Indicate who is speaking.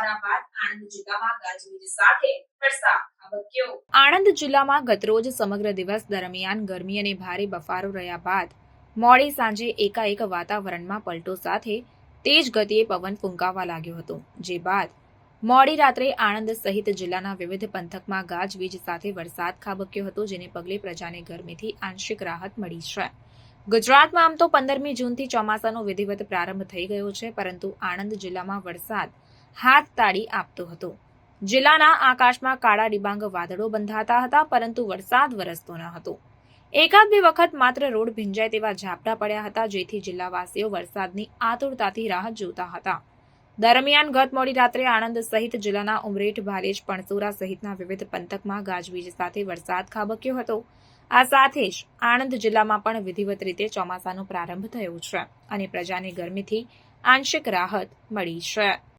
Speaker 1: ફૂંકાવાના બાદ આણંદ જિલ્લામાં ગાજવીજ સાથે વરસાદ ખાબક્યો. આણંદ જિલ્લામાં ગતરોજ સમગ્ર દિવસ દરમિયાન ગરમી અને ભારે બફારો રહ્યા બાદ મોડી સાંજે એકાએક વાતાવરણમાં પલટો સાથે તેજ ગતિએ પવન ફૂંકાવા લાગ્યો હતો, જે બાદ મોડી રાત્રે આણંદ સહિત જિલ્લાના વિવિધ પંથકમાં ગાજવીજ સાથે વરસાદ ખાબક્યો હતો, જેને પગલે પ્રજાને ગરમીથી આંશિક રાહત મળી છે. ગુજરાતમાં આમ તો 15મી જૂનથી ચોમાસાનો વિધિવત પ્રારંભ થઈ ગયો છે, પરંતુ આણંદ જિલ્લામાં વરસાદ હાથ તાળી આપતો હતો. જિલ્લાના આકાશમાં કાળા ડિબાંગ વાદળો બંધાતા હતા, પરંતુ વરસાદ વરસતો ન હતો. એકાદ બે વખત માત્ર રોડ ભીંજાય તેવા ઝાપટા પડ્યા હતા, જેથી જિલ્લાવાસીઓ વરસાદની આતુરતાથી રાહ જોતા હતા. દરમિયાન ગત મોડી રાત્રે આણંદ સહિત જિલ્લાના ઉમરેઠ, ભાલેજ, પણસોરા સહિતના વિવિધ પંથકમાં ગાજવીજ સાથે વરસાદ ખાબક્યો હતો. આ સાથે જ આણંદ જિલ્લામાં પણ વિધિવત રીતે ચોમાસાનો પ્રારંભ થયો છે અને પ્રજાને ગરમીથી આંશિક રાહત મળી છે.